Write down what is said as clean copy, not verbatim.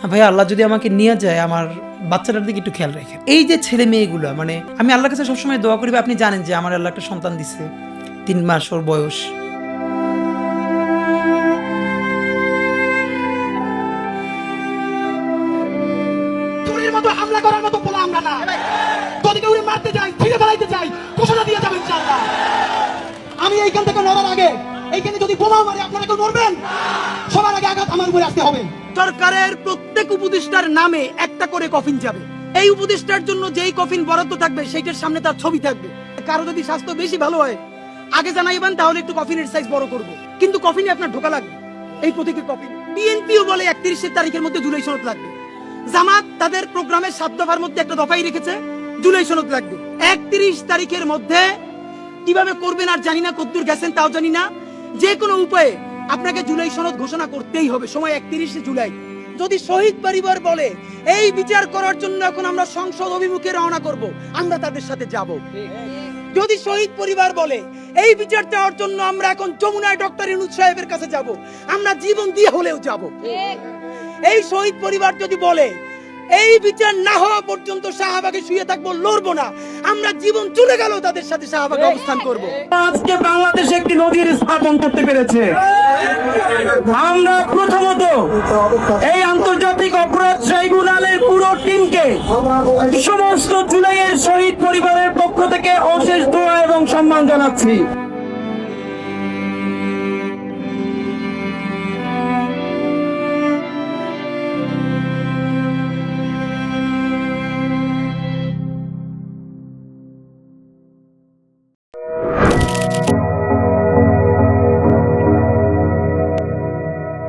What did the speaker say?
ভাই আল্লাহ যদি আমাকে নিয়ে যায়, আমার বাচ্চাটার দিকে একটু খেয়াল রাখেন। এই যে ছেলে মেয়েগুলো, মানে আমি আল্লাহর কাছে সবসময় দোয়া করি। আপনি জানেন যে আমার আল্লাহ একটা সন্তান দিচ্ছে, 3 মাস ওর বয়স। চুরির মতো হামলা করার মতো বলা আমরা না। যদি কেউ মারতে চাই, ফিরে ফেলাইতে চাই, ঘোষণা দিয়ে যাবেন ইনশাআল্লাহ। আমি এইখান থেকে নড়ার আগে, এইখানে যদি বোমা মারে আপনারা কেউ নড়বেন, সবার আগে আঘাত আমার উপরে আসতে হবে। সরকারের প্রত্যেক উপদেষ্টার নামে একটা করে কফিন যাবে। এই উপদেষ্টার জন্য যেই কফিন বরাদ্দ থাকবে সেইটার সামনে তার ছবি থাকবে। কারো যদি স্বাস্থ্য বেশি ভালো হয় আগে জানাইবেন, তাহলে একটু কফিনের সাইজ বড় করব। কিন্তু কফিনে আপনার ঢোকা লাগবে এই প্রতীকের কফিন। বিএনপিও বলে 31 তারিখের মধ্যে জুলাই সনদ লাগবে। জামাত তাদের প্রোগ্রামের 7 দফার মধ্যে একটা দফাই রেখেছে, জুলাই সনদ লাগবে। 31 তারিখের মধ্যে কিভাবে করবেন আর জানি না, কদ্দুর গেছেন তাও জানি না। যে কোনো উপায়ে আপনাকে জুলাই সনদ ঘোষণা করতেই হবে। সময় 31 জুলাই। যদি শহীদ পরিবার বলে এই বিচার করার জন্য এখন আমরা সংসদ অভিমুখে রওনা করব, আমরা তাদের সাথে যাব। যদি শহীদ পরিবার বলে এই বিচার চাওয়ার জন্য আমরা এখন যমুনায় ডক্টর ইউনূস সাহেবের কাছে যাব, আমরা জীবন দিয়ে হলেও যাব। এই শহীদ পরিবার যদি বলে এই বিচার না হওয়া পর্যন্ত শাহবাগে শুয়ে থাকবো, লড়বো না, আমরা জীবন চলে গেল তাদের সাথে শাহবাগে অবস্থান করব। আজকে বাংলাদেশ একটি নদীর স্থাপন করতে পেরেছে। আমরা প্রথমত এই আন্তর্জাতিক অপরাধ ট্রাইব্যুনালের পুরো টিমকে সমস্ত জুলাইয়ের শহীদ পরিবারের পক্ষ থেকে অশেষ দোয়া এবং সম্মান জানাচ্ছি।